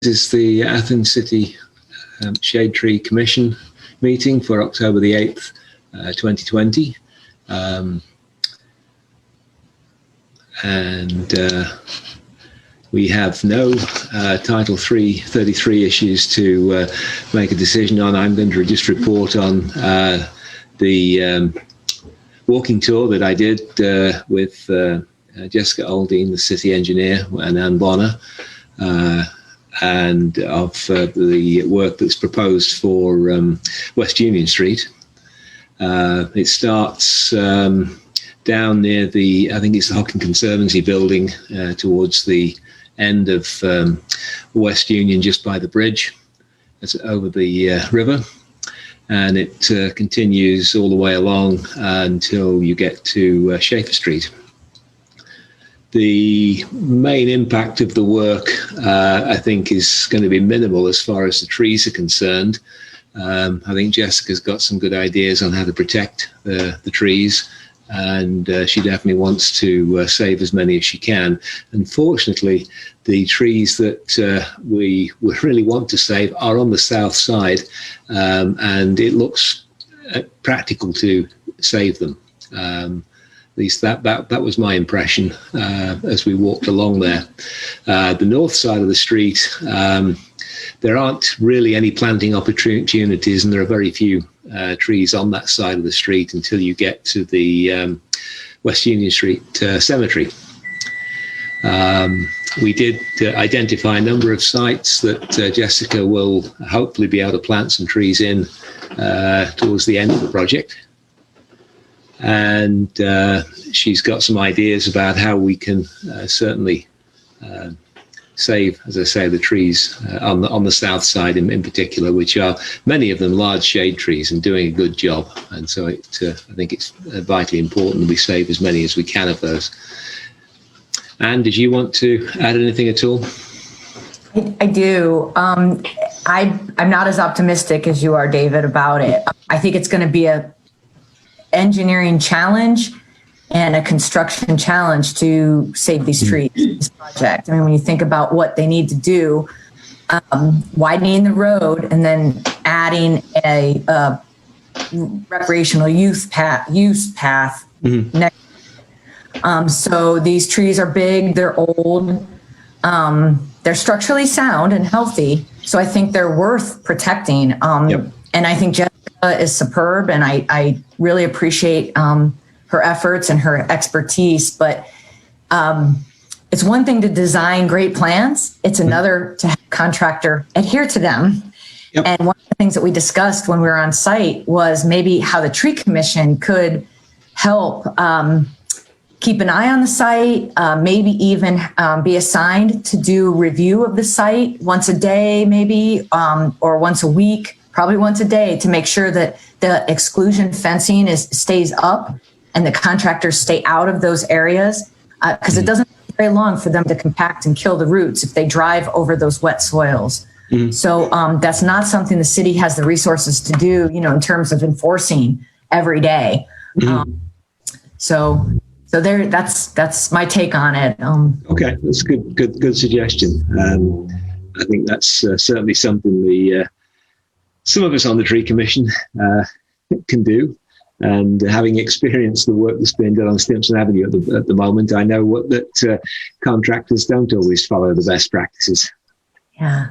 This is the Athens City Shade Tree Commission meeting for October the 8th, 2020. We have no Title 33 issues to make a decision on. I'm going to just report on the walking tour that I did with Jessica Aldine, the city engineer, and Anne Bonner, and of the work that's proposed for West Union Street. It starts down near the, I think it's the Hocking Conservancy building, towards the end of West Union, just by the bridge. It's over the river, and it continues all the way along until you get to Schaefer Street. The main impact of the work, I think, is going to be minimal as far as the trees are concerned. I think Jessica's got some good ideas on how to protect the trees, and she definitely wants to save as many as she can. Unfortunately, the trees that we really want to save are on the south side, and it looks practical to save them. At least that was my impression as we walked along there. The north side of the street, there aren't really any planting opportunities, and there are very few trees on that side of the street until you get to the West Union Street Cemetery. We did identify a number of sites that Jessica will hopefully be able to plant some trees in towards the end of the project. And she's got some ideas about how we can certainly save, as I say, the trees on the south side in particular, which are many of them large shade trees and doing a good job. And so I think it's vitally important that we save as many as we can of those. Anne, did you want to add anything at all? I do. I'm not as optimistic as you are, David, about it. I think it's going to be a engineering challenge and a construction challenge to save these trees, this project. I mean, when you think about what they need to do, widening the road and then adding a recreational use path next. So these trees are big, they're old, they're structurally sound and healthy. So I think they're worth protecting. And I think Jessica is superb, and I really appreciate her efforts and her expertise. But it's one thing to design great plans. It's another to have a contractor adhere to them. Yep. And one of the things that we discussed when we were on site was maybe how the tree commission could help keep an eye on the site, maybe even be assigned to do review of the site once a day, maybe, or once a week. Probably once a day, to make sure that the exclusion fencing stays up and the contractors stay out of those areas, because it doesn't take very long for them to compact and kill the roots if they drive over those wet soils. So that's not something the city has the resources to do, in terms of enforcing every day. So there, that's my take on it. Okay, that's good suggestion. I think that's certainly something some of us on the Tree Commission can do, and having experienced the work that's being done on Stimpson Avenue at the moment, I know that contractors don't always follow the best practices. Yeah.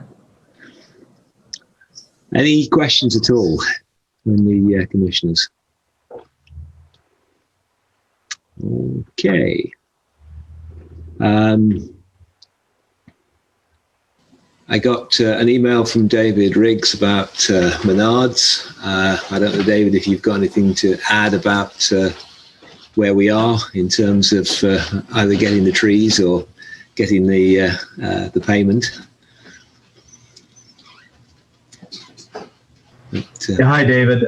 Any questions at all from the commissioners? Okay. I got an email from David Riggs about Menards. I don't know, David, if you've got anything to add about where we are in terms of either getting the trees or getting the payment. Hi, David.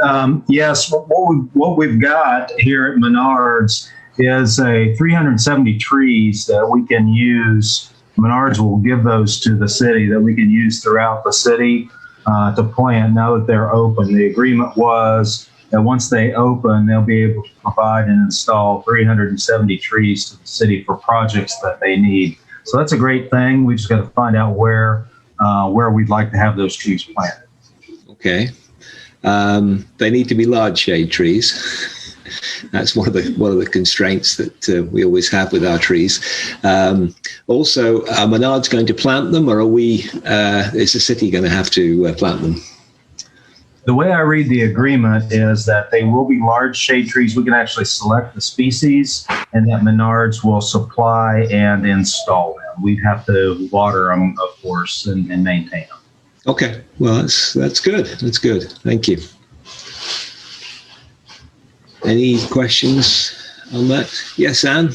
Yes, what we've got here at Menards is 370 trees that we can use. Menards will give those to the city that we can use throughout the city to plant now that they're open. The agreement was that once they open, they'll be able to provide and install 370 trees to the city for projects that they need. So that's a great thing. We just got to find out where where we'd like to have those trees planted. Okay. They need to be large shade trees. That's one of the constraints that we always have with our trees. Also, are Menards going to plant them, or is the city going to have to plant them? The way I read the agreement is that they will be large shade trees. We can actually select the species, and that Menards will supply and install them. We'd have to water them, of course, and maintain them. Okay, well, that's good. That's good. Thank you. Any questions on that? Yes, Anne?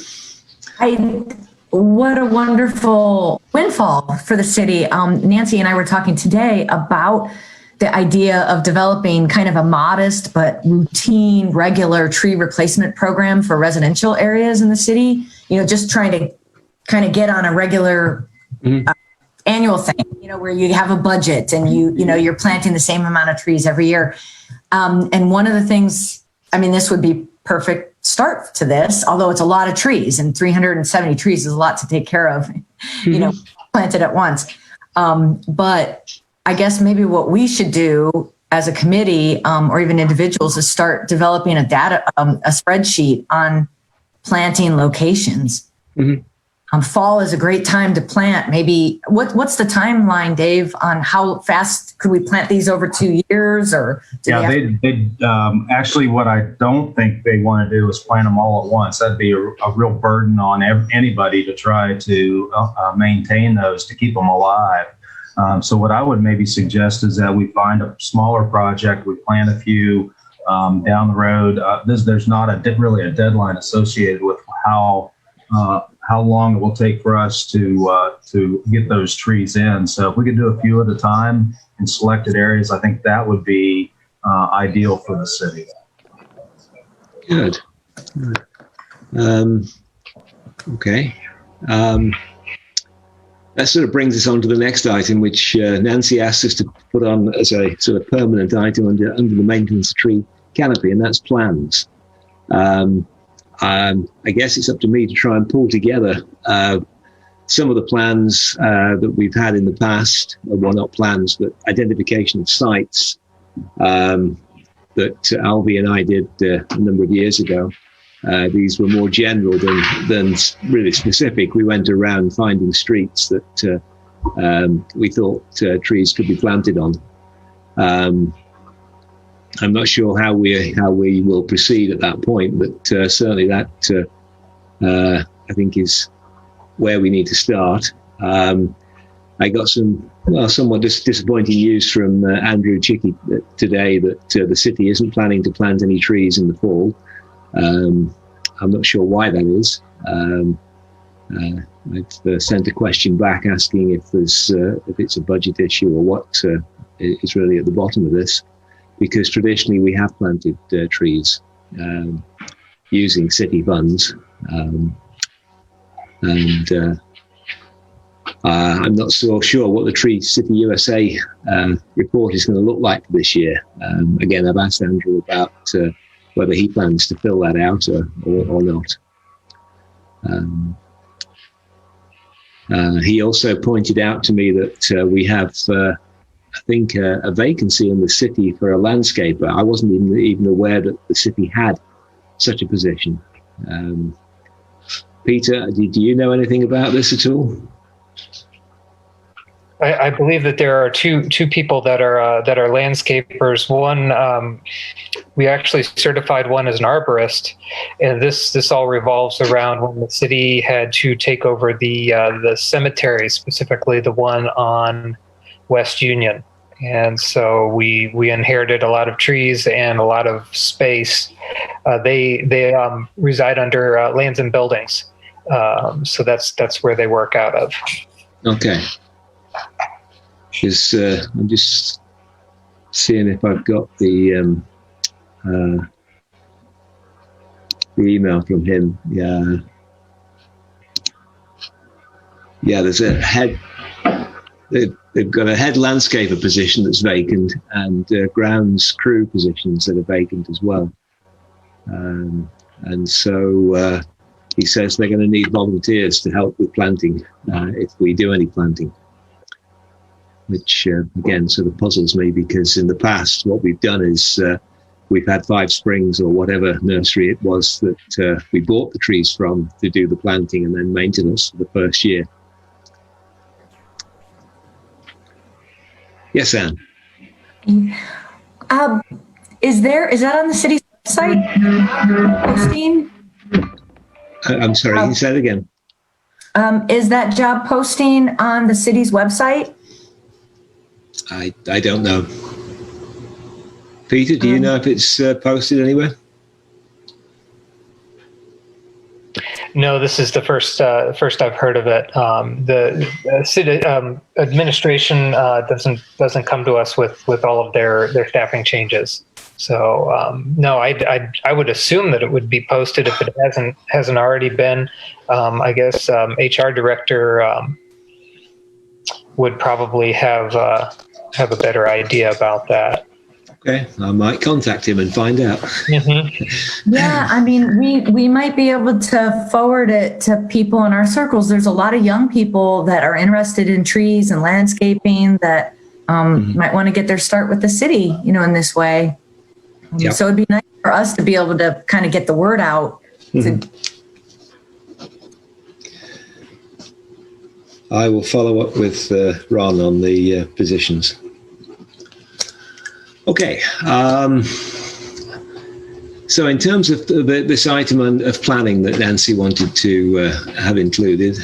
What a wonderful windfall for the city. Nancy and I were talking today about the idea of developing kind of a modest but routine, regular tree replacement program for residential areas in the city. Just trying to kind of get on a regular annual thing, where you have a budget and you're planting the same amount of trees every year. And one of the things, this would be perfect start to this, although it's a lot of trees, and 370 trees is a lot to take care of, planted at once. But I guess maybe what we should do as a committee or even individuals is start developing a spreadsheet on planting locations. Fall is a great time to plant. Maybe what's the timeline, Dave, on how fast could we plant these over 2 years? Or they actually, what I don't think they want to do is plant them all at once. That'd be a real burden on anybody to try to maintain those, to keep them alive. So what I would maybe suggest is that we find a smaller project, we plant a few down the road. There's not really a deadline associated with how long it will take for us to get those trees in. So if we could do a few at a time in selected areas, I think that would be ideal for the city. Good. Okay. That sort of brings us on to the next item, which Nancy asked us to put on as a sort of permanent item under the maintenance tree canopy, and that's plans. I guess it's up to me to try and pull together some of the plans that we've had in the past. Well, not plans, but identification of sites that Alvy and I did a number of years ago. These were more general than really specific. We went around finding streets that we thought trees could be planted on. I'm not sure how we will proceed at that point, but certainly that I think is where we need to start. I got some somewhat disappointing news from Andrew Chicky today that the city isn't planning to plant any trees in the fall. I'm not sure why that is. I've sent a question back asking if it's a budget issue or what is really at the bottom of this, because traditionally we have planted trees using city funds, and I'm not so sure what the Tree City USA report is going to look like for this year. Again, I've asked Andrew about whether he plans to fill that out or not. He also pointed out to me that we have, I think, a vacancy in the city for a landscaper. I wasn't even aware that the city had such a position. Peter, do you know anything about this at all? I believe that there are two people that are landscapers. One, we actually certified one as an arborist, and this all revolves around when the city had to take over the cemetery, specifically the one on West Union. And so we inherited a lot of trees and a lot of space. They reside under lands and buildings, so that's where they work out of. Okay. I'm just seeing if I've got the email from him. Yeah. There's a head. They've got a head landscaper position that's vacant, and grounds crew positions that are vacant as well. And so he says they're going to need volunteers to help with planting if we do any planting. which again sort of puzzles me, because in the past what we've done is we've had Five Springs or whatever nursery it was that we bought the trees from to do the planting and then maintenance for the first year. Yes, Anne. Is that on the city's website posting? I'm sorry, can you say it again? Is that job posting on the city's website? I don't know. Peter, do you know if it's posted anywhere? No, this is the first I've heard of it. The city administration doesn't come to us with all of their staffing changes. So no, I would assume that it would be posted if it hasn't already been. I guess HR director would probably have a better idea about that. Okay, I might contact him and find out. Mm-hmm. Yeah, I mean, we might be able to forward it to people in our circles. There's a lot of young people that are interested in trees and landscaping that might want to get their start with the city, in this way. Yep. So it'd be nice for us to be able to kind of get the word out. I will follow up with Ron on the positions. Okay. So in terms of this item of planning that Nancy wanted to have included,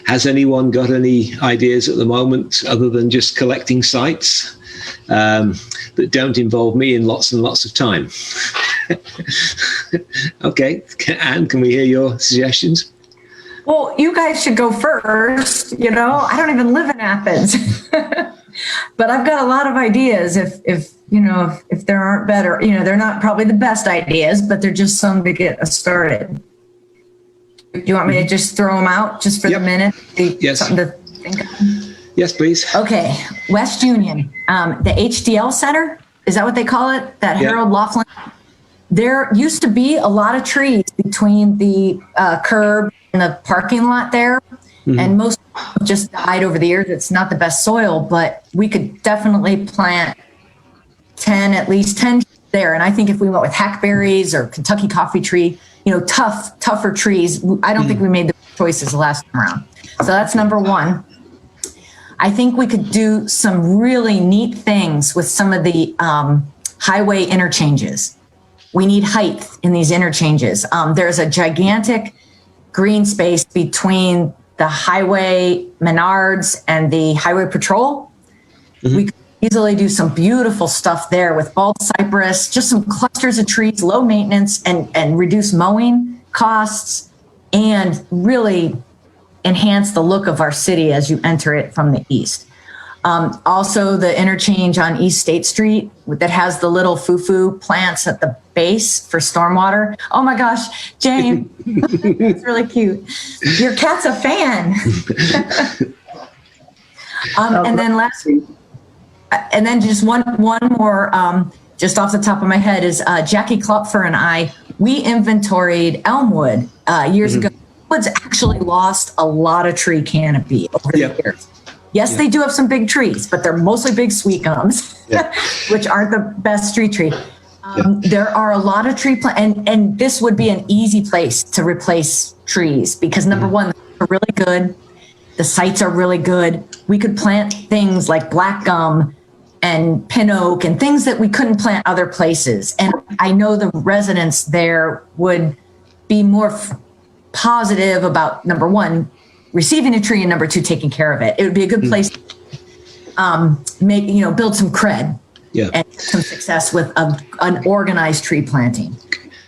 has anyone got any ideas at the moment other than just collecting sites that don't involve me in lots and lots of time? Okay. Anne, can we hear your suggestions? Well, you guys should go first. I don't even live in Athens. But I've got a lot of ideas. If there aren't better, they're not probably the best ideas, but they're just some to get us started. Do you want me to just throw them out just for the minute? Yes. Something to think of? Yes, please. Okay. West Union, the HDL Center, is that what they call it? That Harold Laughlin. There used to be a lot of trees between the curb and the parking lot there. And most just died over the years. It's not the best soil, but we could definitely plant at least 10 there. And I think if we went with hackberries or Kentucky coffee tree, tougher trees, I don't think we made the choices the last time around. So that's number one. I think we could do some really neat things with some of the highway interchanges. We need height in these interchanges. There's a gigantic green space between the highway Menards and the highway patrol. We could easily do some beautiful stuff there with bald cypress, just some clusters of trees, low maintenance, and reduce mowing costs, and really enhance the look of our city as you enter it from the east. Also, the interchange on East State Street that has the little foo-foo plants at the base for stormwater. Oh my gosh, Jane, it's really cute. Your cat's a fan. And then just one more, just off the top of my head, is Jackie Klopfer and I, we inventoried Elmwood years ago. Elmwood's actually lost a lot of tree canopy over the years. Yes, they do have some big trees, but they're mostly big sweet gums, which aren't the best street tree. There are a lot of tree and this would be an easy place to replace trees because number one, they're really good. The sites are really good. We could plant things like black gum and pin oak and things that we couldn't plant other places. And I know the residents there would be more positive about number one, receiving a tree, and number two, taking care of it. It would be a good place to build some cred and some success with an organized tree planting.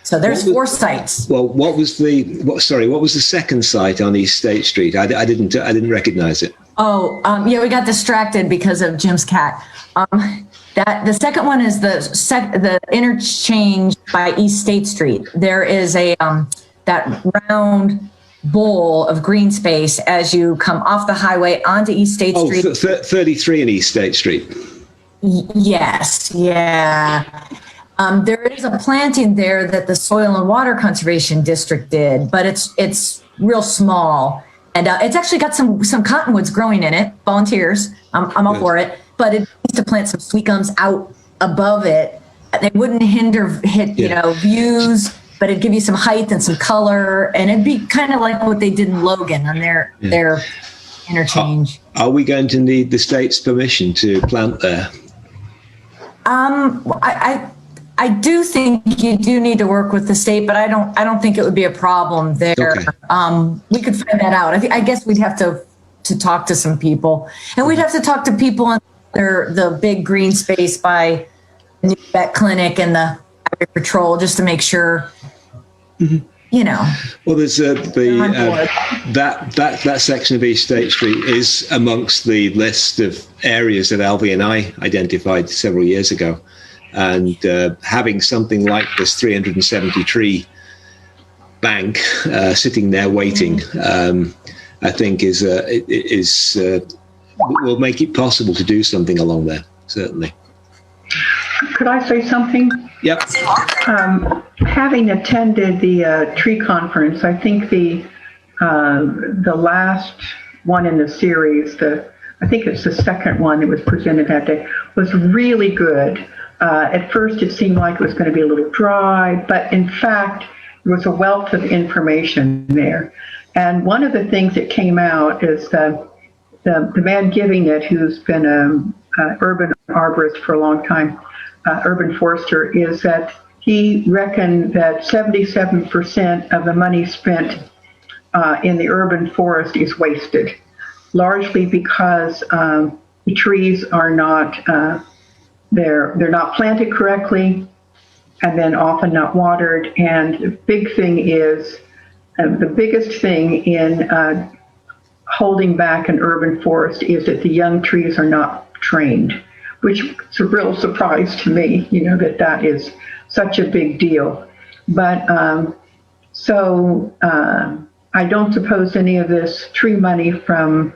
So there's 4 sites. Well, what was the second site on East State Street? I didn't recognize it. Oh, we got distracted because of Jim's cat. The second one is the interchange by East State Street. There is a that round bowl of green space as you come off the highway onto East State Street. 33 in East State Street. Yes, yeah. There is a planting there that the Soil and Water Conservation District did, but it's real small. And it's actually got some cottonwoods growing in it. Volunteers, I'm all for it. But it needs to plant some sweet gums out above it. They wouldn't hit views, but it'd give you some height and some color, and it'd be kind of like what they did in Logan on their interchange. Are we going to need the state's permission to plant there? I do think you do need to work with the state, but I don't think it would be a problem there. Okay. We could find that out. I guess we'd have to talk to some people, and we'd have to talk to people on the big green space by the new vet clinic and the highway patrol, just to make sure. Well, there's that section of East State Street is amongst the list of areas that Alvy and I identified several years ago, and having something like this 370 tree bank sitting there waiting, I think will make it possible to do something along there. Certainly. Could I say something? Yep. Having attended the tree conference, I think the last one in the series, I think it's the second one that was presented that day, was really good. At first, it seemed like it was going to be a little dry, but in fact, there was a wealth of information there. And one of the things that came out is the man giving it, who's been an urban arborist for a long time, urban forester, is that he reckoned that 77% of the money spent in the urban forest is wasted, largely because the trees are not they're not planted correctly, and then often not watered. And the big thing is the biggest thing in holding back an urban forest is that the young trees are not trained, which is a real surprise to me, that is such a big deal. But I don't suppose any of this tree money from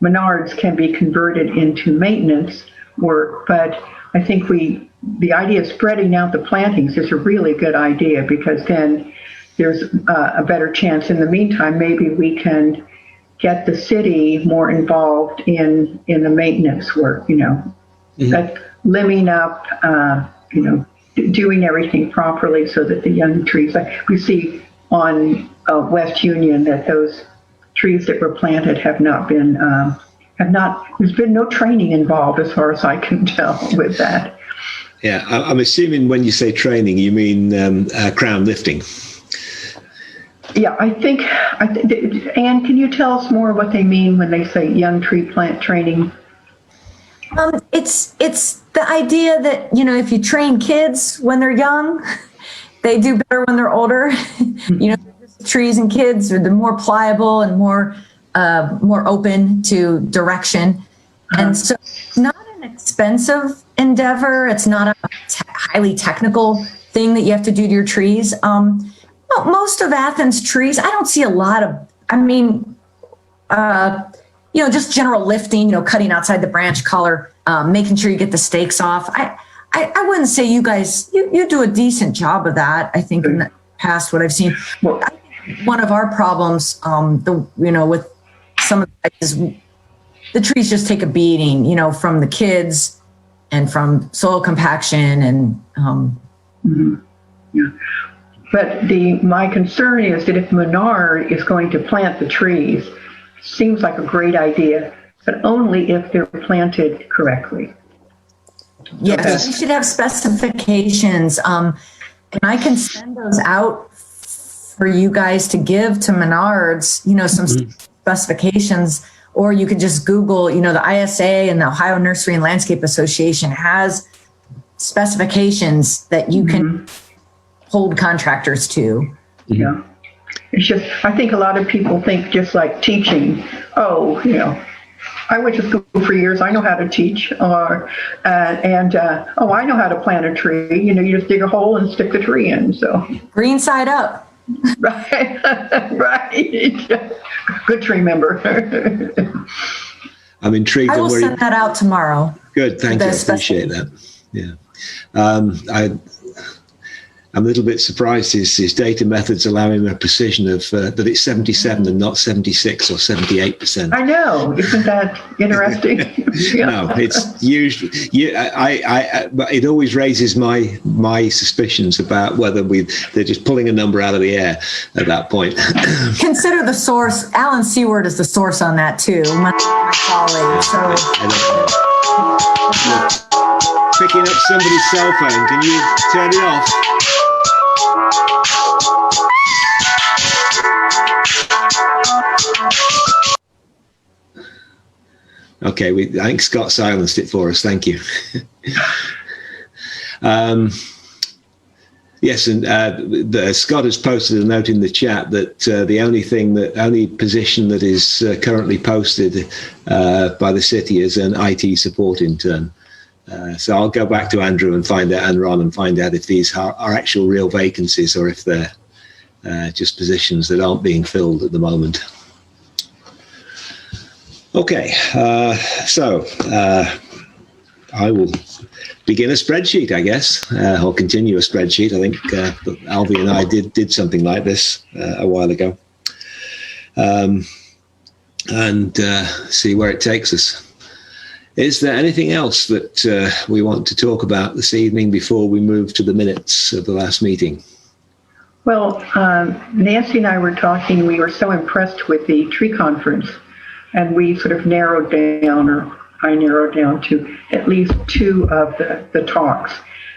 Menards can be converted into maintenance work, but I think the idea of spreading out the plantings is a really good idea, because then there's a better chance. In the meantime, maybe we can get the city more involved in the maintenance work, like limbing up, doing everything properly so that the young trees, like we see on West Union, that those trees that were planted have not been, there's been no training involved as far as I can tell with that. Yeah, I'm assuming when you say training, you mean crown lifting. Yeah, I think, Anne, can you tell us more what they mean when they say young tree plant training? It's the idea that, if you train kids when they're young, they do better when they're older. Trees and kids are the more pliable and more open to direction. And so it's not an expensive endeavor. It's not a highly technical thing that you have to do to your trees. Most of Athens trees, I don't see a lot of, just general lifting, cutting outside the branch color, making sure you get the stakes off. I wouldn't say you guys, you do a decent job of that. I think in the past, what I've seen. Well, I think one of our problems, with some of the trees just take a beating, from the kids and from soil compaction and. Yeah. But my concern is that if Menard is going to plant the trees, seems like a great idea, but only if they're planted correctly. Yes, we should have specifications, and I can send those out for you guys to give to Menards, some specifications, or you could just Google, the ISA and the Ohio Nursery and Landscape Association has specifications that you can hold contractors to. Yeah. It's just, I think a lot of people think just like teaching, I went to school for years, I know how to teach, I know how to plant a tree. You just dig a hole and stick the tree in, so. Green side up. Right, right. Good tree member. I'm intrigued. I will send that out tomorrow. Good, thank you, I appreciate that. Yeah. I'm a little bit surprised his data methods allow him a precision of that it's 77 and not 76 or 78%. I know. Isn't that interesting? Yeah. No, it's usually. Yeah, but it always raises my suspicions about whether they're just pulling a number out of the air at that point. Consider the source. Alan Seward is the source on that too. My colleague. So. Picking up somebody's cell phone. Can you turn it off? Okay, I think Scott silenced it for us. Thank you. Yes, and Scott has posted a note in the chat that the only position that is currently posted by the city is an IT support intern. So I'll go back to Andrew and Ron and find out if these are actual real vacancies or if they're just positions that aren't being filled at the moment. Okay, so I will begin a spreadsheet, I guess, or continue a spreadsheet. I think Alvy and I did something like this a while ago, and see where it takes us. Is there anything else that we want to talk about this evening before we move to the minutes of the last meeting? Well, Nancy and I were talking. We were so impressed with the tree conference, and we sort of narrowed down, or I narrowed down to at least two of the talks.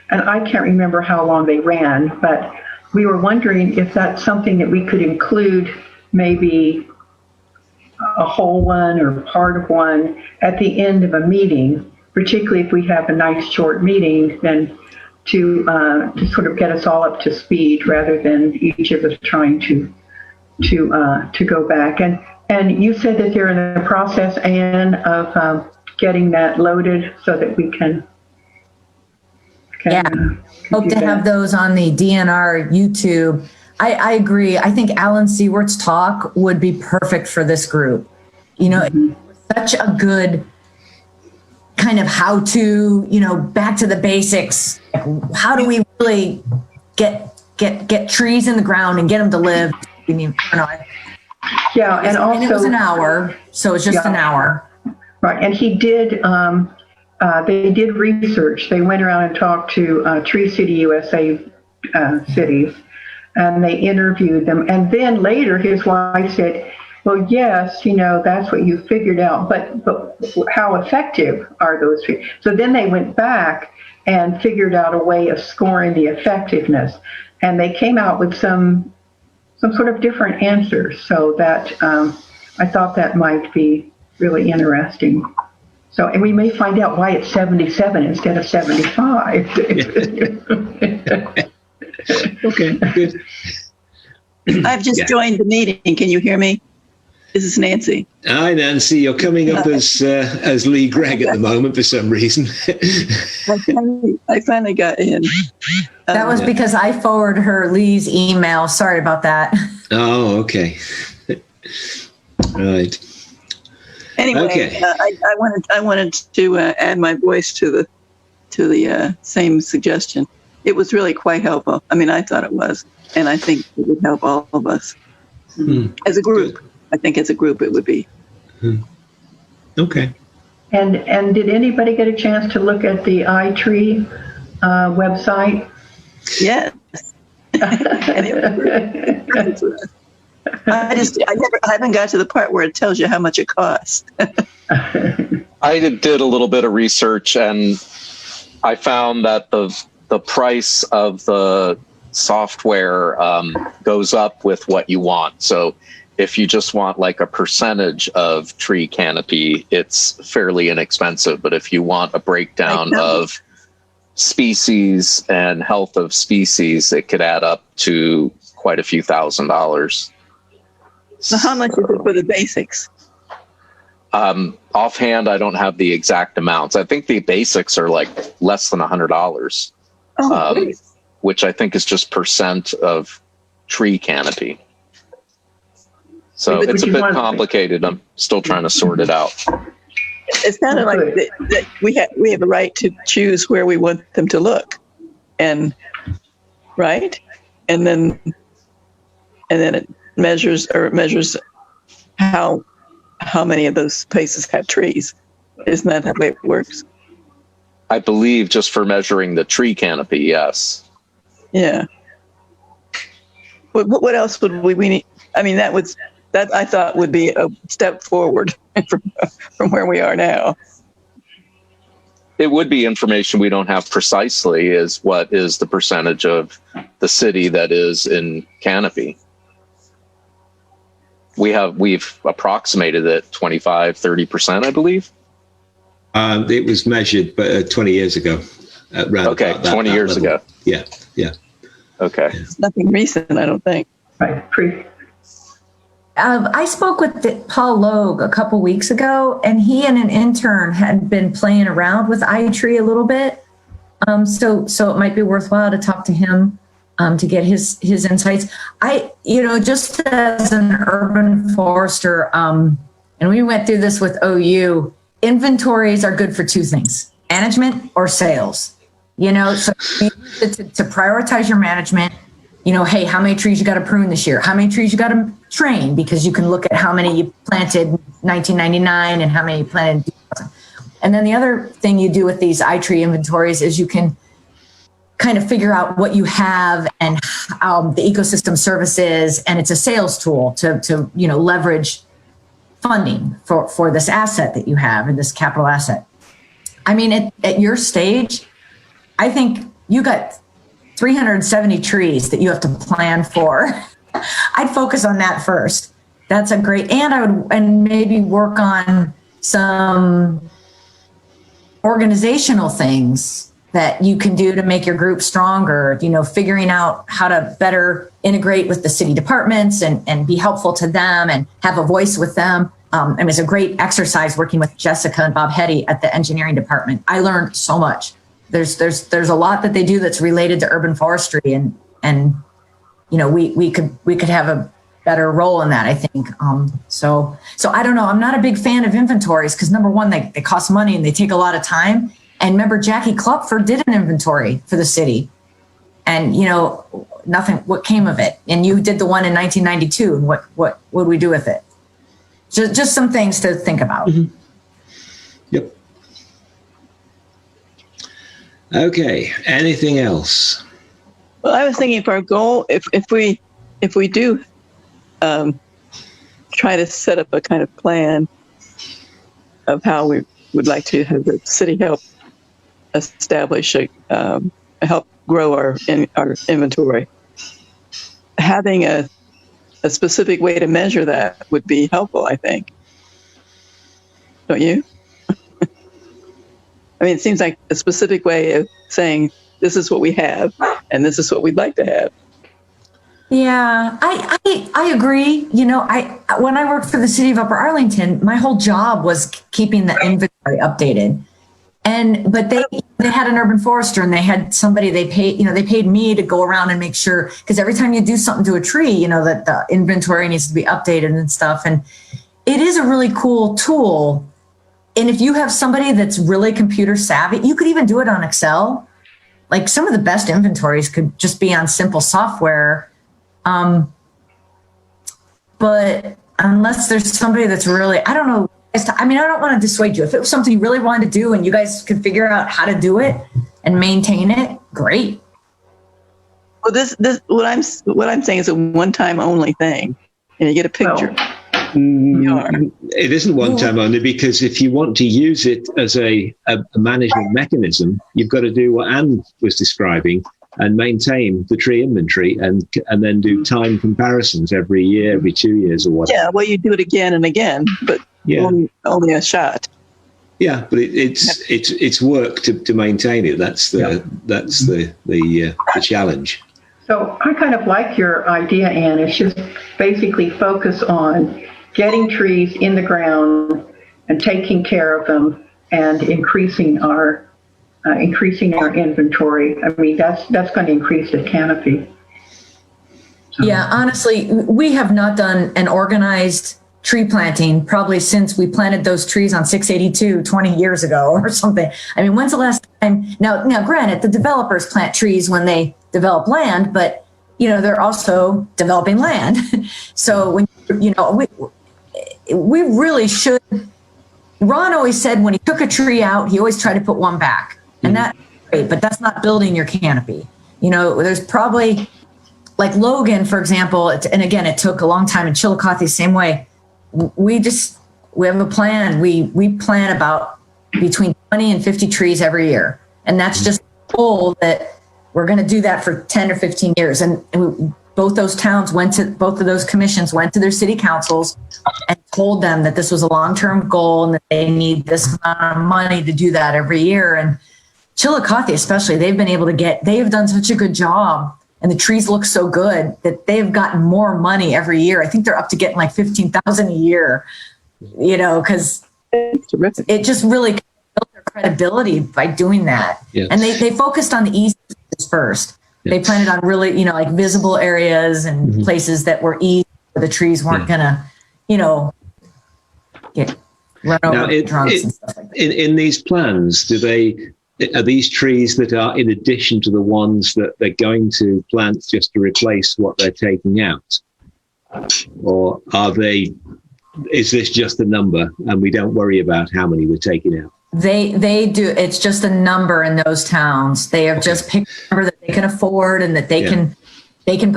And I can't remember how long they ran, but we were wondering if that's something that we could include, maybe a whole one or part of one at the end of a meeting, particularly if we have a nice short meeting, then to sort of get us all up to speed rather than each of us trying to go back. And you said that they're in the process, Anne, of getting that loaded so that we can hope to have those on the DNR YouTube. I agree. I think Alan Seward's talk would be perfect for this group. You know, such a good kind of how to, back to the basics. How do we really get trees in the ground and get them to live? Yeah, and also it was an hour, so it's just an hour. Right, and he did. They did research. They went around and talked to Tree City USA cities, and they interviewed them. And then later, his wife said, "Well, yes, that's what you figured out, but how effective are those trees?" So then they went back and figured out a way of scoring the effectiveness, and they came out with some sort of different answers. So that I thought that might be really interesting. So, and we may find out why it's 77 instead of 75. Okay, good. I've just joined the meeting. Can you hear me? This is Nancy. Hi, Nancy. You're coming up as Lee Gregg at the moment for some reason. I finally got in. That was because I forwarded her Lee's email. Sorry about that. Oh, okay. Right. Anyway, okay. I wanted to add my voice to the same suggestion. It was really quite helpful. I mean, I thought it was, and I think it would help all of us as a group. Good. I think as a group it would be. Okay. And did anybody get a chance to look at the iTree website? Yes. I haven't got to the part where it tells you how much it costs. I did a little bit of research, and I found that the price of the software goes up with what you want. So if you just want like a percentage of tree canopy, it's fairly inexpensive. But if you want a breakdown of species and health of species, it could add up to quite a few $1,000s. So how much is it for the basics? Offhand, I don't have the exact amounts. I think the basics are like less than $100, which I think is just percent of tree canopy. So it's a bit complicated. I'm still trying to sort it out. It's kind of like that we have a right to choose where we want them to look, and right? And then it measures how many of those places have trees. Isn't that the way it works? I believe just for measuring the tree canopy, yes. Yeah. What else would we need? I mean, that I thought would be a step forward from where we are now. It would be information we don't have precisely, is what is the percentage of the city that is in canopy. We've approximated it 25, 30%, I believe. It was measured 20 years ago. Okay, 20 years ago. Yeah. Okay. It's nothing recent, I don't think. Right. I spoke with Paul Logue a couple weeks ago, and he and an intern had been playing around with iTree a little bit. So it might be worthwhile to talk to him to get his insights. Just as an urban forester, and we went through this with OU, inventories are good for two things: management or sales. So to prioritize your management. Hey, how many trees you got to prune this year? How many trees you got to train? Because you can look at how many you planted in 1999 and how many you planted in 2000. And then the other thing you do with these iTree inventories is you can kind of figure out what you have and the ecosystem services, and it's a sales tool to leverage funding for this asset that you have and this capital asset. I mean, at your stage, I think you got 370 trees that you have to plan for. I'd focus on that first. That's a great, and maybe work on some organizational things that you can do to make your group stronger, figuring out how to better integrate with the city departments and be helpful to them and have a voice with them. It's a great exercise working with Jessica and Bob Hetty at the engineering department. I learned so much. There's a lot that they do that's related to urban forestry, and we could have a better role in that, I think. So I don't know. I'm not a big fan of inventories because, number one, they cost money and they take a lot of time. And remember, Jackie Klupfer did an inventory for the city, and nothing. What came of it? And you did the one in 1992, and what would we do with it? Just some things to think about. Mm-hmm. Yep. Okay. Anything else? Well, I was thinking for our goal, if we do try to set up a kind of plan of how we would like to have the city help establish help grow our inventory, having a specific way to measure that would be helpful, I think. Don't you? I mean, it seems like a specific way of saying this is what we have and this is what we'd like to have. Yeah, I agree. When I worked for the city of Upper Arlington, my whole job was keeping the inventory updated. But they had an urban forester, and they had somebody they paid me to go around and make sure, because every time you do something to a tree, that the inventory needs to be updated and stuff. And it is a really cool tool. And if you have somebody that's really computer savvy, you could even do it on Excel. Like, some of the best inventories could just be on simple software. But unless there's somebody that's really, I don't know. I don't want to dissuade you. If it was something you really wanted to do and you guys could figure out how to do it and maintain it, great. Well, this what I'm saying is a one-time only thing, and you get a picture. It isn't one time only, because if you want to use it as a management mechanism, you've got to do what Anne was describing and maintain the tree inventory and then do time comparisons every year, every 2 years or whatever. Yeah, well, you do it again and again, but only a shot. Yeah, but it's work to maintain it. That's the challenge. So I kind of like your idea, Anne. It's just basically focus on getting trees in the ground and taking care of them and increasing our inventory. I mean, that's going to increase the canopy. Yeah, honestly, we have not done an organized tree planting probably since we planted those trees on 682 20 years ago or something. I mean, when's the last time? Now, granted, the developers plant trees when they develop land, but they're also developing land. So when we really should. Ron always said when he took a tree out, he always tried to put one back, and that's great, but that's not building your canopy. There's probably, like Logan, for example, and again, it took a long time in Chillicothe, same way. We have a plan. We plant about between 20 and 50 trees every year. And that's just a goal that we're going to do that for 10 or 15 years. And both those both of those commissions went to their city councils and told them that this was a long-term goal and that they need this amount of money to do that every year. And Chillicothe, especially, they've done such a good job. And the trees look so good that they've gotten more money every year. I think they're up to getting like $15,000 a year, because it just really built their credibility by doing that. Yes. And they focused on the east first. Yes. They planted on really, like visible areas and places that were east where the trees weren't gonna, get run over by drunks and stuff like that. In these plans, are these trees that are in addition to the ones that they're going to plant just to replace what they're taking out? Or is this just a number and we don't worry about how many we're taking out? They do. It's just a number in those towns. They have just picked a number that they can afford and that they can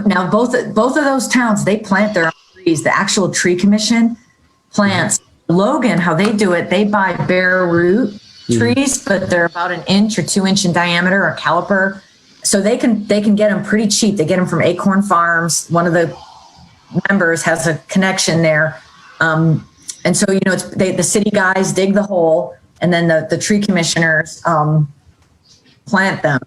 now both of those towns, they plant their own trees. The actual tree commission plants. Logan, how they do it, they buy bare root trees, but they're about 1 inch or 2 inch in diameter, or caliper. So they can get them pretty cheap. They get them from Acorn Farms. One of the members has a connection there. And so, the city guys dig the hole, and then the tree commissioners plant them.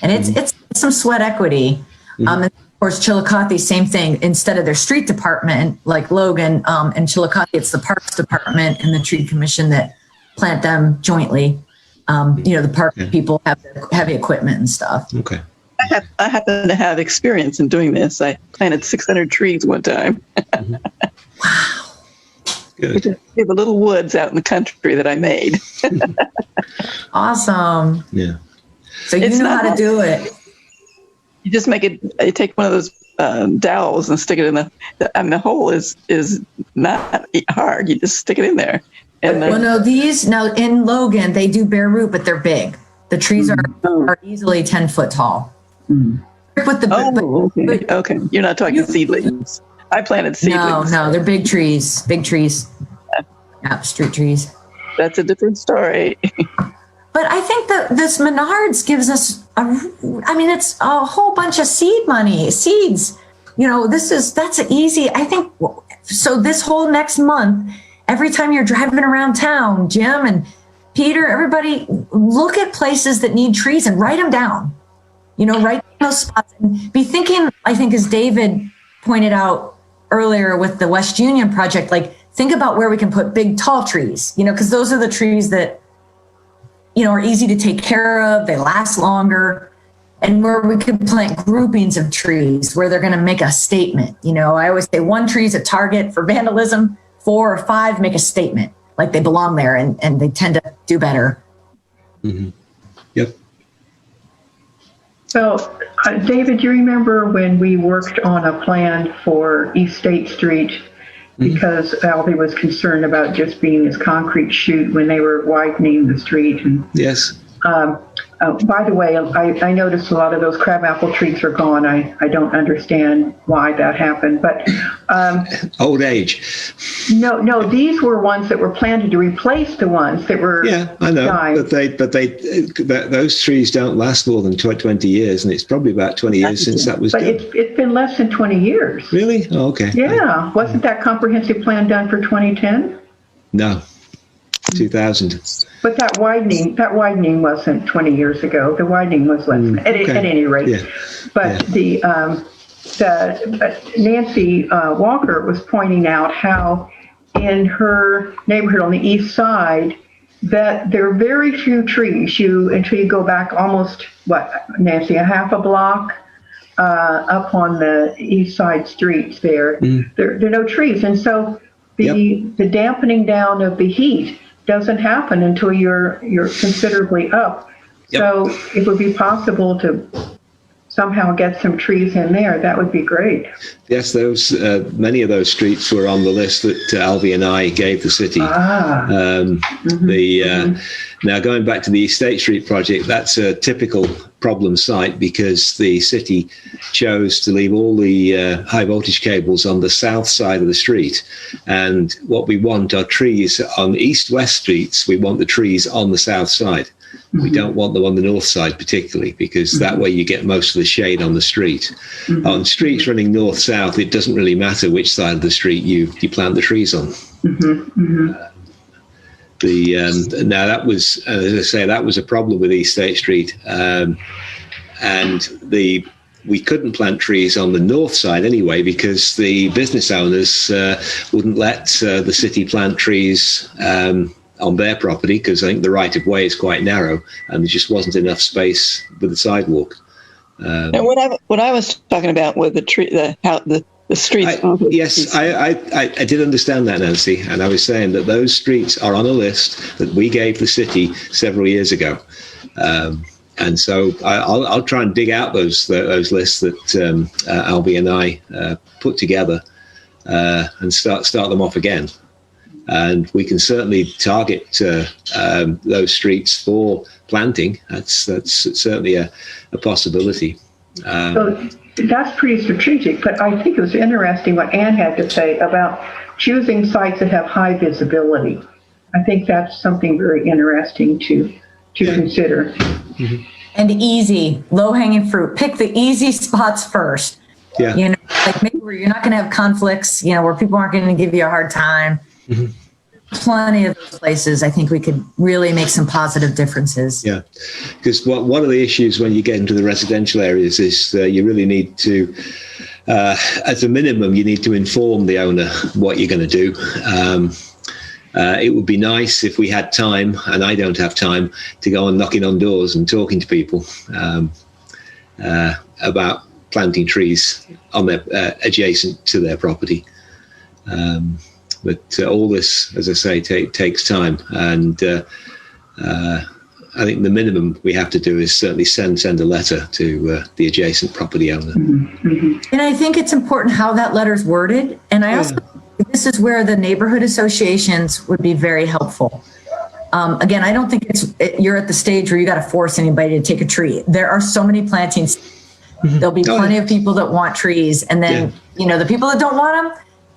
And it's some sweat equity. And of course, Chillicothe, same thing. Instead of their street department, like Logan and Chillicothe, it's the Parks Department and the tree commission that plant them jointly. The park people have the heavy equipment and stuff. Okay. I happen to have experience in doing this. I planted 600 trees one time. Wow. Good. We have a little woods out in the country that I made. Awesome. Yeah. So you know how to do it. You just you take one of those dowels and stick it in the hole is not hard. You just stick it in there. And now in Logan, they do bare root, but they're big. The trees are easily 10 foot tall. Okay. You're not talking seedlings. I planted seedlings. No, they're big trees. Yeah, street trees. That's a different story. But I think that this Menards gives us it's a whole bunch of seeds. That's easy. I think, so this whole next month, every time you're driving around town, Jim and Peter, everybody, look at places that need trees and write them down. Write those spots and be thinking, I think, as David pointed out earlier with the West Union project, like think about where we can put big, tall trees, because those are the trees that, are easy to take care of. They last longer. And where we can plant groupings of trees where they're going to make a statement. I always say 1 tree is a target for vandalism. 4 or 5 make a statement, like they belong there, and they tend to do better. Mm-hmm. Yep. So, David, you remember when we worked on a plan for East State Street because Albie was concerned about just being this concrete chute when they were widening the street? And, yes. By the way, I noticed a lot of those crabapple trees are gone. I don't understand why that happened, but old age. No, these were ones that were planted to replace the ones that were. Yeah, I know, dying. but those trees don't last more than 20 years, and it's probably about 20 years since that was done. But it's been less than 20 years. Really? Oh, okay. Yeah, wasn't that comprehensive plan done for 2010? No. 2000. But that widening wasn't 20 years ago. The widening was less at any rate. Yeah. But the Nancy Walker was pointing out how in her neighborhood on the east side that there are very few trees. Until you go back almost Nancy, a half a block up on the east side streets there. There are no trees, and so the dampening down of the heat doesn't happen until you're considerably up. Yep. So if it would be possible to somehow get some trees in there, that would be great. Yes, those many of those streets were on the list that Alvy and I gave the city. Now, going back to the Estate Street project, that's a typical problem site because the city chose to leave all the high voltage cables on the south side of the street. And what we want are trees on east-west streets. We want the trees on the south side. We don't want them on the north side particularly because that way you get most of the shade on the street. On streets running north-south, it doesn't really matter which side of the street you plant the trees on. Now that was, as I say, that was a problem with East State Street, and we couldn't plant trees on the north side anyway because the business owners wouldn't let the city plant trees on their property because I think the right of way is quite narrow and there just wasn't enough space with the sidewalk. And what I was talking about was the streets. Yes, I did understand that, Nancy, and I was saying that those streets are on a list that we gave the city several years ago, and so I'll try and dig out those lists that Albie and I put together and start them off again, and we can certainly target those streets for planting. That's certainly a possibility. So that's pretty strategic, but I think it was interesting what Anne had to say about choosing sites that have high visibility. I think that's something very interesting to consider. And easy, low-hanging fruit. Pick the easy spots first. Yeah. You know, like maybe where you're not going to have conflicts, you know, where people aren't going to give you a hard time. Plenty of those places, I think we could really make some positive differences. Yeah, because one of the issues when you get into the residential areas is you really need to, at a minimum, you need to inform the owner what you're going to do. It would be nice if we had time, and I don't have time, to go on knocking on doors and talking to people about planting trees on their adjacent to their property. But all this, as I say, takes time, and I think the minimum we have to do is certainly send a letter to the adjacent property owner. And I think it's important how that letter's worded. And I also think this is where the neighborhood associations would be very helpful. Again, I don't think you're at the stage where you got to force anybody to take a tree. There are so many plantings. There'll be plenty of people that want trees, and then you know the people that don't want them.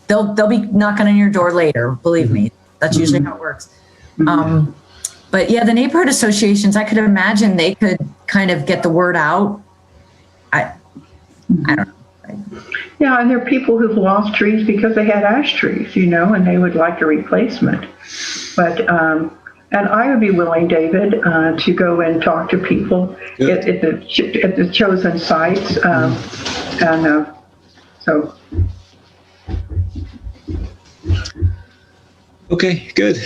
They'll be knocking on your door later. Believe me, that's usually how it works. But yeah, the neighborhood associations, I could imagine they could kind of get the word out. I don't know. Yeah, and there are people who've lost trees because they had ash trees, you know, and they would like a replacement. But and I would be willing, David, to go and talk to people at the chosen sites, and so. Okay, good.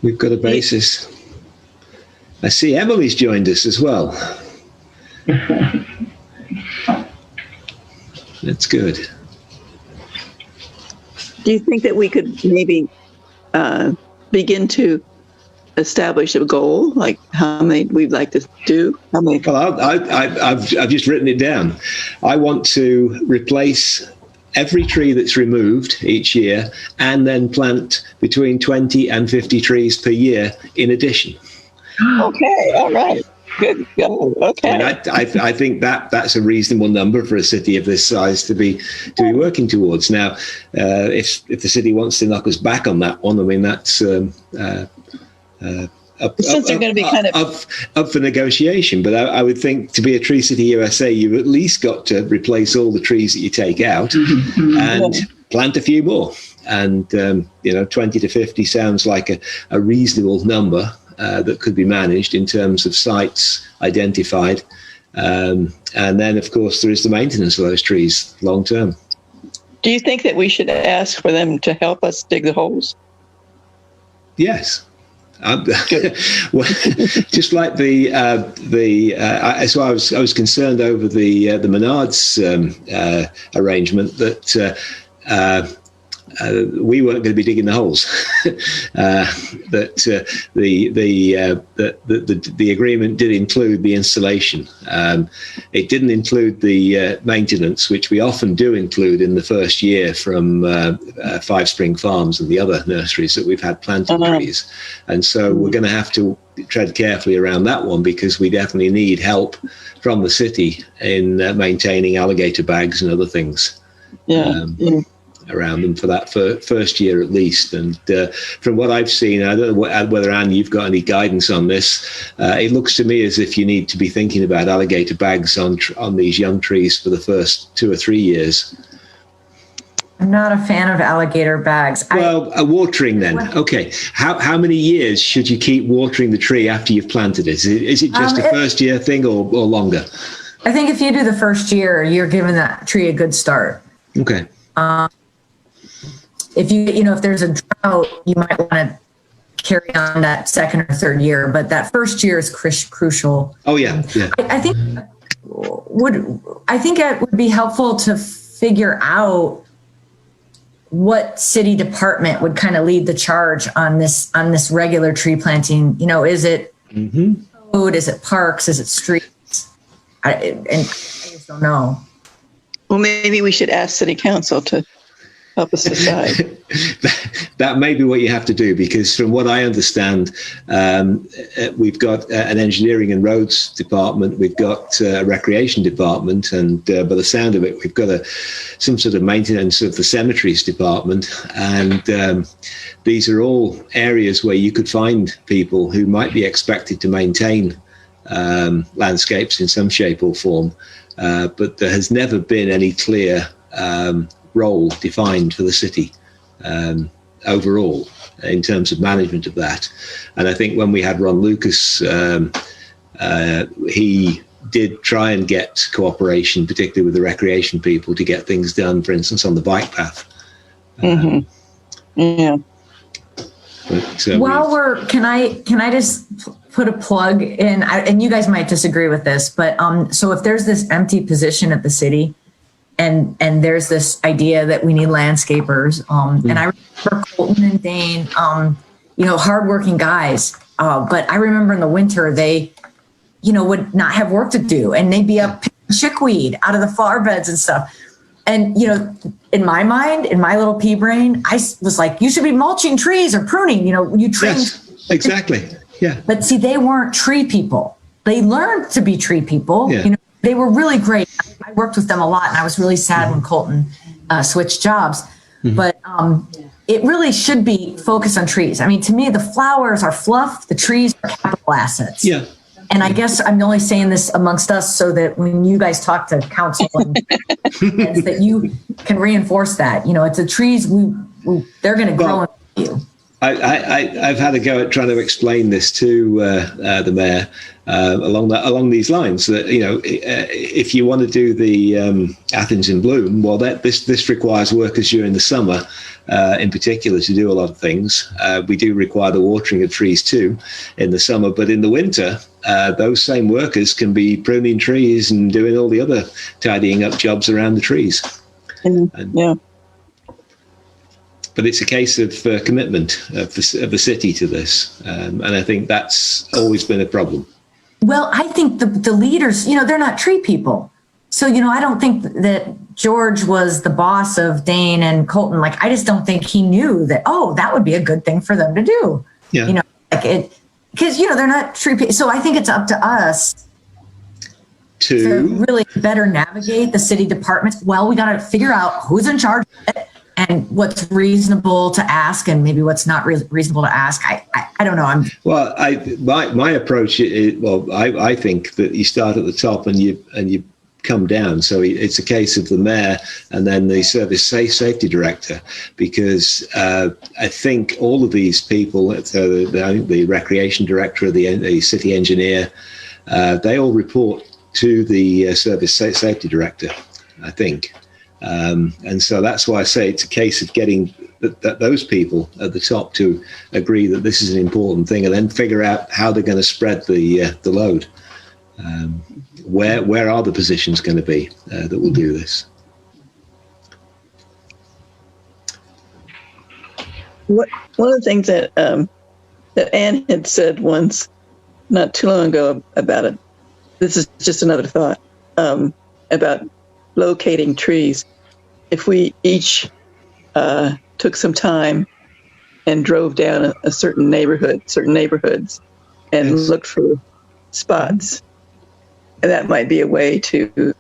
We've got a basis. I see Emily's joined us as well. That's good. Do you think that we could maybe begin to establish a goal, like how many we'd like to do? How many? Well, I've just written it down. I want to replace every tree that's removed each year and then plant between 20 and 50 trees per year in addition. Okay, all right. Good. Okay. I mean, I think that's a reasonable number for a city of this size to be working towards. Now, if the city wants to knock us back on that one, I mean that's since they're going to be kind of up for negotiation. But I would think to be a Tree City USA, you've at least got to replace all the trees that you take out and plant a few more. And 20 to 50 sounds like a reasonable number that could be managed in terms of sites identified. And then, of course, there is the maintenance of those trees long term. Do you think that we should ask for them to help us dig the holes? Yes. Well, just like so I was concerned over the Menards arrangement that we weren't going to be digging the holes. But the agreement did include the installation. It didn't include the maintenance, which we often do include in the first year from Five Spring Farms and the other nurseries that we've had planting trees. And so we're going to have to tread carefully around that one, because we definitely need help from the city in maintaining alligator bags and other things around them for that first year at least. And from what I've seen, I don't know whether, Anne, you've got any guidance on this. It looks to me as if you need to be thinking about alligator bags on these young trees for the first 2 or 3 years. I'm not a fan of alligator bags. Well, watering then. Okay. How many years should you keep watering the tree after you've planted it? Is it just a first year thing or longer? I think if you do the first year, you're giving that tree a good start. Okay. If if there's a drought, you might want to carry on that second or third year, but that first year is crucial. Oh yeah. I think it would be helpful to figure out what city department would kind of lead the charge on this regular tree planting. Is it code? Is it parks? Is it streets? I just don't know. Well, maybe we should ask city council to help us decide. That may be what you have to do, because from what I understand, we've got an engineering and roads department, we've got a recreation department, and by the sound of it, we've got some sort of maintenance of the cemeteries department. And these are all areas where you could find people who might be expected to maintain landscapes in some shape or form. But there has never been any clear role defined for the city overall in terms of management of that. And I think when we had Ron Lucas, he did try and get cooperation, particularly with the recreation people, to get things done, for instance, on the bike path. Yeah. But, can I just put a plug in, and you guys might disagree with this, but so if there's this empty position at the city, and there's this idea that we need landscapers, and I remember Colton and Dane, hardworking guys, but I remember in the winter they, would not have work to do, and they'd be up picking chickweed out of the flower beds and stuff. And in my mind, in my little pea brain, I was like, you should be mulching trees or pruning. You train. yes, exactly. Yeah. But see, they weren't tree people. They learned to be tree people. Yeah. They were really great. I worked with them a lot, and I was really sad when Colton switched jobs. But it really should be focused on trees. I mean, to me, the flowers are fluff. The trees are capital assets. Yeah. And I guess I'm only saying this amongst us so that when you guys talk to council, that you can reinforce that. It's the trees. They're going to grow in you. I've had a go at trying to explain this to the mayor along these lines, that if you want to do the Athens in Bloom, well, this requires workers during the summer, in particular, to do a lot of things. We do require the watering of trees too in the summer, but in the winter, those same workers can be pruning trees and doing all the other tidying up jobs around the trees. Yeah. But it's a case of commitment of the city to this. And I think that's always been a problem. Well, I think the leaders, they're not tree people. So, I don't think that George was the boss of Dane and Colton. Like, I just don't think he knew that, that would be a good thing for them to do. Yeah. Because, they're not tree people. So I think it's up to us to really better navigate the city departments. Well, we got to figure out who's in charge of it, and what's reasonable to ask, and maybe what's not reasonable to ask. I don't know. My approach is, I think that you start at the top and you come down. So it's a case of the mayor and then the service safety director, because I think all of these people, the recreation director, the city engineer, they all report to the service safety director, I think. And so that's why I say it's a case of getting those people at the top to agree that this is an important thing, and then figure out how they're going to spread the load. Where are the positions going to be that will do this? One of the things that that Anne had said once, not too long ago, about it. This is just another thought about locating trees. If we each took some time and drove down a certain neighborhoods, and looked for spots, and that might be a way to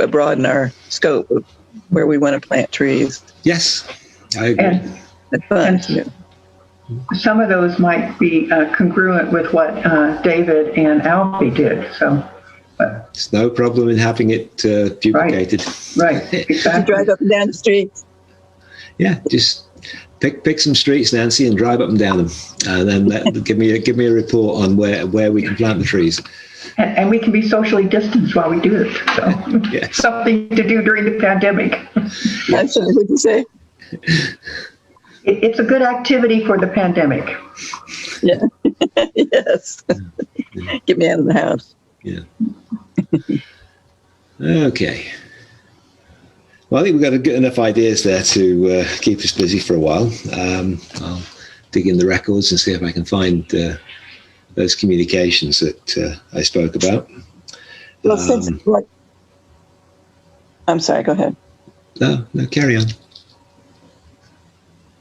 broaden our scope of where we want to plant trees. Yes, I agree. That's fun too. Some of those might be congruent with what David and Albie did. So, It's no problem in having it duplicated. Right, exactly. Drive up and down the streets. Yeah, just pick some streets, Nancy, and drive up and down them, and then give me a report on where we can plant the trees. And we can be socially distanced while we do it. So, Yes. Something to do during the pandemic. That's what I would say. It's a good activity for the pandemic. Yeah. Yes. Get me out of the house. Yeah. Okay. Well, I think we've got enough ideas there to keep us busy for a while. I'll dig in the records and see if I can find those communications that I spoke about. Well, I'm sorry, go ahead. No, carry on.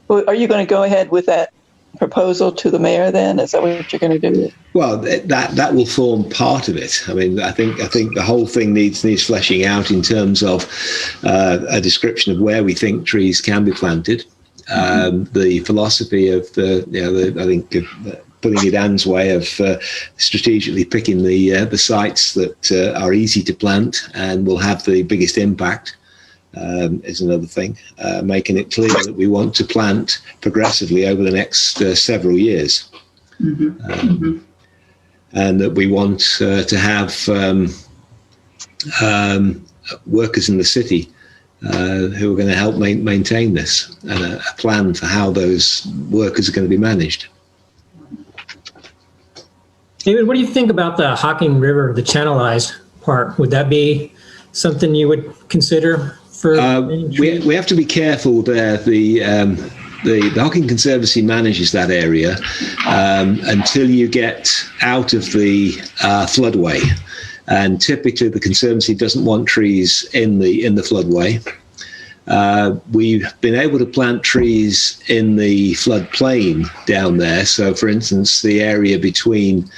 Well, are you going to go ahead with that proposal to the mayor then? Is that what you're going to do? Well, that will form part of it. I mean, I think the whole thing needs fleshing out in terms of a description of where we think trees can be planted. The philosophy of I think putting it Anne's way of strategically picking the sites that are easy to plant and will have the biggest impact. Is another thing, making it clear that we want to plant progressively over the next several years, and that we want to have workers in the city who are going to help maintain this, and a plan for how those workers are going to be managed. David, what do you think about the Hocking River, the channelized part? Would that be something you would consider? We have to be careful there. The Hocking Conservancy manages that area until you get out of the floodway, and typically the Conservancy doesn't want trees in the floodway. We've been able to plant trees in the floodplain down there. So, for instance, the area between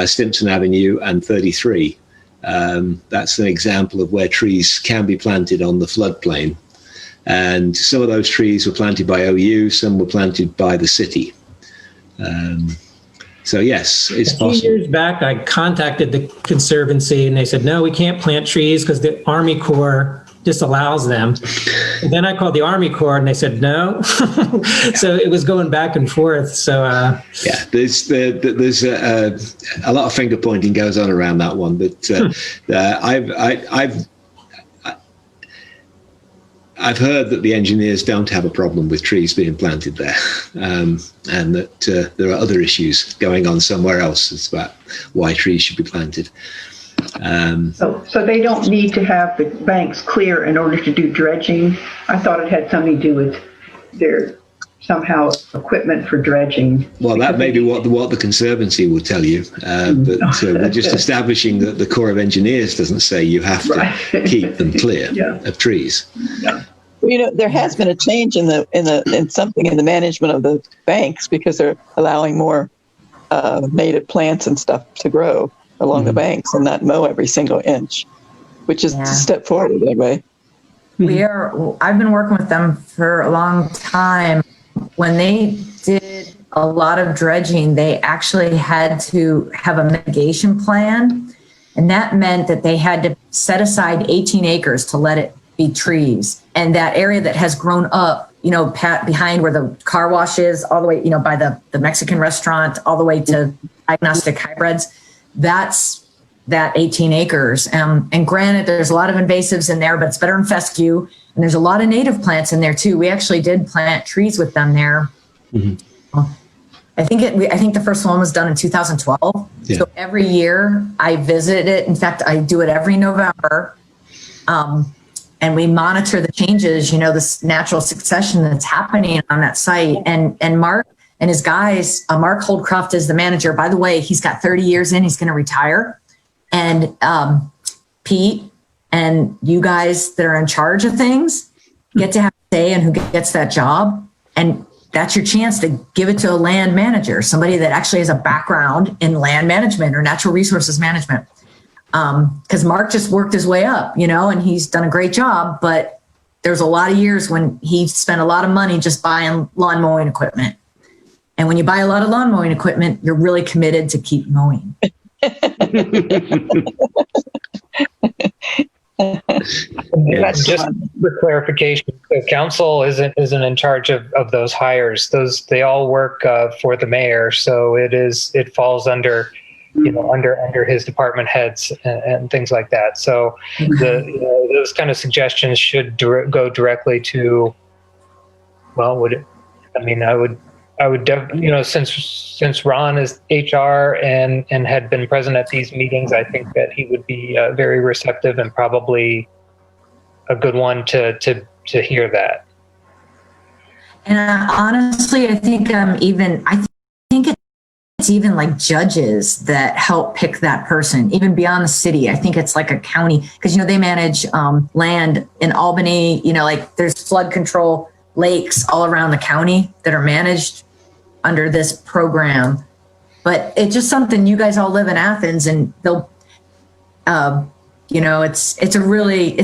Stimpson Avenue and 33. That's an example of where trees can be planted on the floodplain. And some of those trees were planted by OU, some were planted by the city. So yes, it's possible. A few years back, I contacted the Conservancy and they said, no, we can't plant trees because the Army Corps disallows them. And then I called the Army Corps and they said no. So it was going back and forth. So yeah, there's a lot of finger pointing goes on around that one. But I've heard that the engineers don't have a problem with trees being planted there, and that there are other issues going on somewhere else. It's about why trees should be planted. So they don't need to have the banks clear in order to do dredging. I thought it had something to do with their somehow equipment for dredging. Well, that may be what the Conservancy will tell you, but we're just establishing that the Corps of Engineers doesn't say you have to keep them clear of trees. Yeah. Well, there has been a change in something in the management of the banks because they're allowing more native plants and stuff to grow along the banks and not mow every single inch, which is a step forward anyway. I've been working with them for a long time. When they did a lot of dredging, they actually had to have a mitigation plan. And that meant that they had to set aside 18 acres to let it be trees. And that area that has grown up, behind where the car wash is, all the way, by the Mexican restaurant, all the way to diagnostic hybrids, that's that 18 acres. And granted, there's a lot of invasives in there, but it's better than fescue. And there's a lot of native plants in there too. We actually did plant trees with them there. Mm-hmm. I think the first one was done in 2012. Yeah. So every year I visit it. In fact, I do it every November. and we monitor the changes, this natural succession that's happening on that site. And Mark and his guys, Mark Holdcroft is the manager. By the way, he's got 30 years in, he's going to retire. And Pete and you guys that are in charge of things get to have a say in who gets that job. And that's your chance to give it to a land manager, somebody that actually has a background in land management or natural resources management. Because Mark just worked his way up, and he's done a great job. But there's a lot of years when he spent a lot of money just buying lawn mowing equipment. And when you buy a lot of lawn mowing equipment, you're really committed to keep mowing. Just for clarification, the council isn't in charge of those hires. They all work for the mayor, so it falls under under his department heads and things like that. So those kind of suggestions should go directly to. Well, I would definitely, since Ron is HR and had been present at these meetings, I think that he would be very receptive and probably a good one to hear that. And honestly, I think it's even like judges that help pick that person, even beyond the city. I think it's like a county, because they manage land in Albany. Like there's flood control lakes all around the county that are managed under this program. But it's just something, you guys all live in Athens, and they'll, it's a really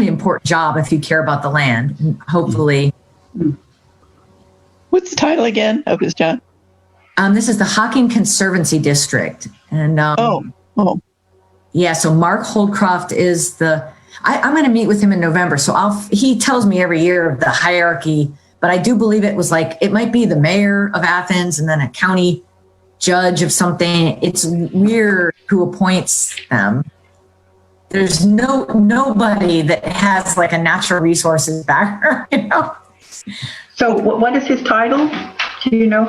important job if you care about the land. And hopefully. What's the title again of his job? This is the Hocking Conservancy District. And yeah, so Mark Holdcroft is I'm going to meet with him in November. So he tells me every year of the hierarchy, but I do believe it was like, it might be the mayor of Athens and then a county judge of something. It's weird who appoints them. There's nobody that has like a natural resources background, So what is his title? Do you know?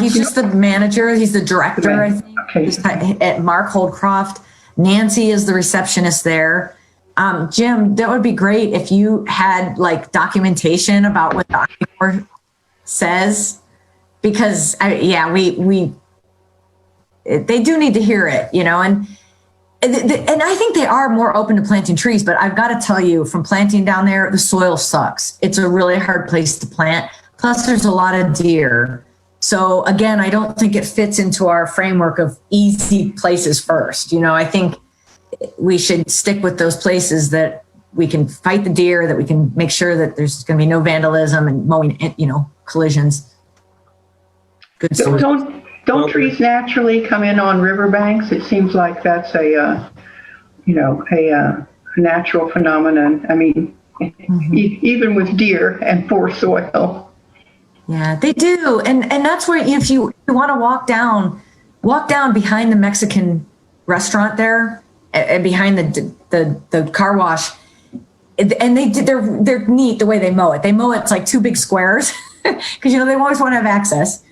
He's just the manager. He's the director, right. I think. Okay. He's at Mark Holdcroft. Nancy is the receptionist there. Jim, that would be great if you had like documentation about what the Army Corps says, because they do need to hear it, and I think they are more open to planting trees. But I've got to tell you, from planting down there, the soil sucks. It's a really hard place to plant. Plus, there's a lot of deer. So again, I don't think it fits into our framework of easy places first. I think we should stick with those places that we can fight the deer, that we can make sure that there's going to be no vandalism and mowing, collisions. Good. So don't trees naturally come in on riverbanks? It seems like that's a natural phenomenon. I mean, even with deer and poor soil. Yeah, they do. And that's where, if you want to walk down behind the Mexican restaurant there and behind the car wash. And they're neat the way they mow it. They mow it's like two big squares because, they always want to have access,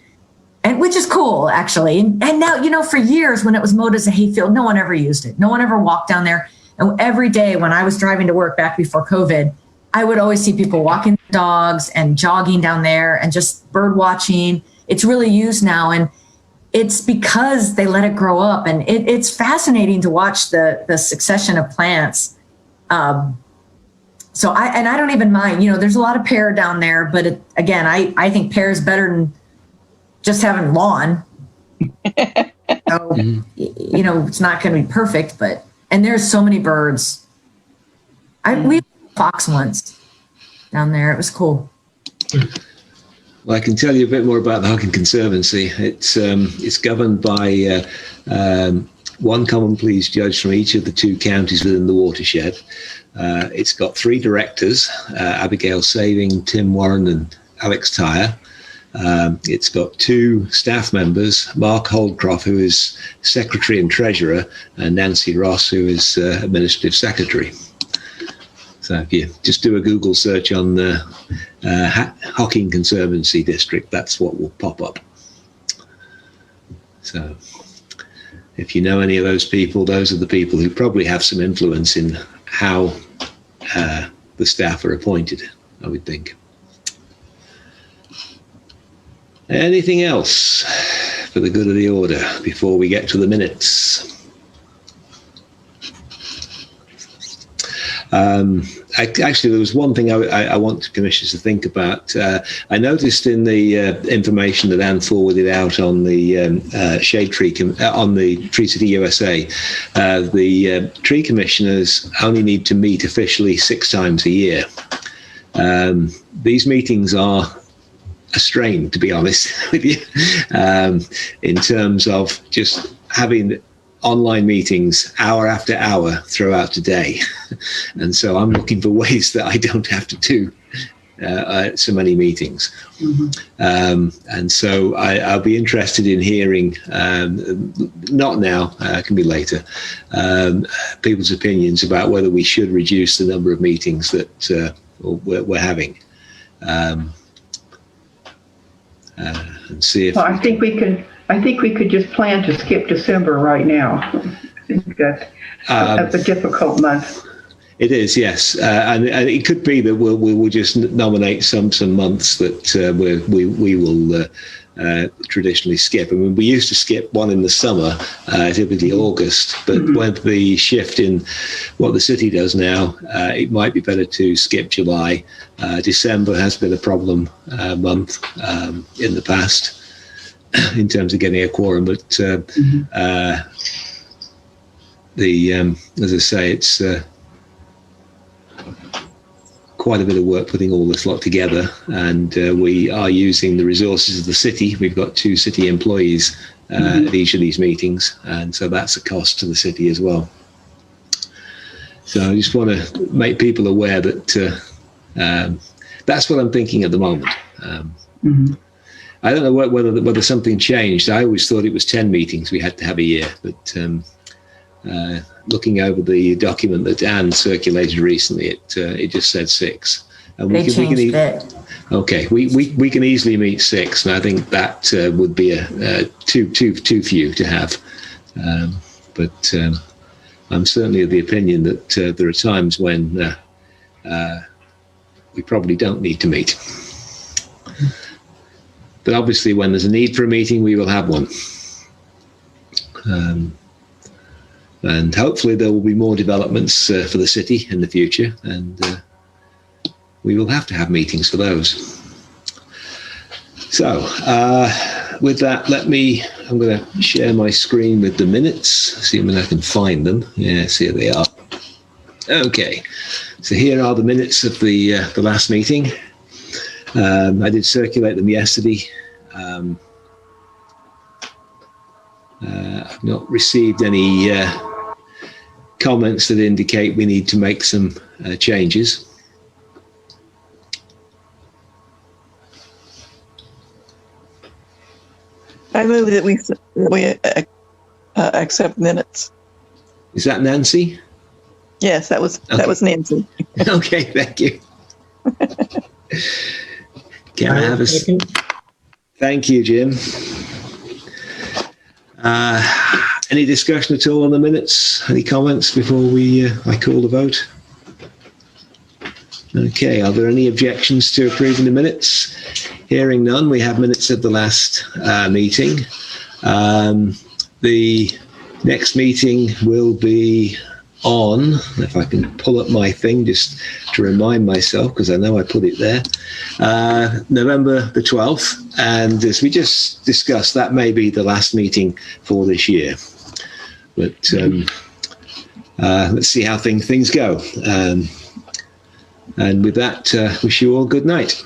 and which is cool, actually. And now, for years when it was mowed as a hayfield, no one ever used it. No one ever walked down there. And every day when I was driving to work back before COVID, I would always see people walking dogs and jogging down there and just bird watching. It's really used now. And it's because they let it grow up. And it's fascinating to watch the succession of plants. So I don't even mind, there's a lot of pear down there, but again, I think pear is better than just having lawn. So, it's not going to be perfect, and there's so many birds. We had a fox once down there. It was cool. Well, I can tell you a bit more about the Hocking Conservancy. It's governed by one common pleas judge from each of the two counties within the watershed. It's got three directors, Abigail Saving, Tim Warren, and Alex Tyre. It's got two staff members, Mark Holdcroft, who is secretary and treasurer, and Nancy Ross, who is administrative secretary. So if you just do a Google search on the Hocking Conservancy District, that's what will pop up. So if you know any of those people, those are the people who probably have some influence in how the staff are appointed, I would think. Anything else for the good of the order before we get to the minutes? Actually, there was one thing I want commissioners to think about. I noticed in the information that Anne forwarded out on the shade tree on the Tree City USA, the tree commissioners only need to meet officially 6 times a year. These meetings are a strain, to be honest with you, in terms of just having online meetings hour after hour throughout the day. And so I'm looking for ways that I don't have to do so many meetings. And so I'll be interested in hearing, not now, can be later, people's opinions about whether we should reduce the number of meetings that we're having. And see if Well, I think we could just plan to skip December right now. I think that's a difficult month. It is, yes, and it could be that we'll just nominate some months that we will traditionally skip. I mean, we used to skip one in the summer, typically August, but with the shift in what the city does now, it might be better to skip July. December has been a problem month in the past in terms of getting a quorum, but as I say, it's quite a bit of work putting all this lot together, and we are using the resources of the city. We've got 2 city employees at each of these meetings, and so that's a cost to the city as well. So I just want to make people aware that that's what I'm thinking at the moment. I don't know whether something changed. I always thought it was 10 meetings we had to have a year, but looking over the document that Anne circulated recently, it just said 6. And They changed it. Okay, we can easily meet 6, and I think that would be too few to have. But I'm certainly of the opinion that there are times when we probably don't need to meet. But obviously, when there's a need for a meeting, we will have one. And hopefully there will be more developments for the city in the future, and we will have to have meetings for those. So with that, I'm going to share my screen with the minutes, see when I can find them. Yes, here they are. Okay, so here are the minutes of the last meeting. I did circulate them yesterday. I've not received any comments that indicate we need to make some changes. I move that we accept minutes. Is that Nancy? Yes, that was Nancy. Okay, thank you. Can I have a thank you, Jim. Any discussion at all on the minutes? Any comments before I call the vote? Okay, are there any objections to approving the minutes? Hearing none, we have minutes of the last meeting. The next meeting will be on, if I can pull up my thing just to remind myself, because I know I put it there, November the 12th. And as we just discussed, that may be the last meeting for this year. But let's see how things go. And with that, wish you all good night.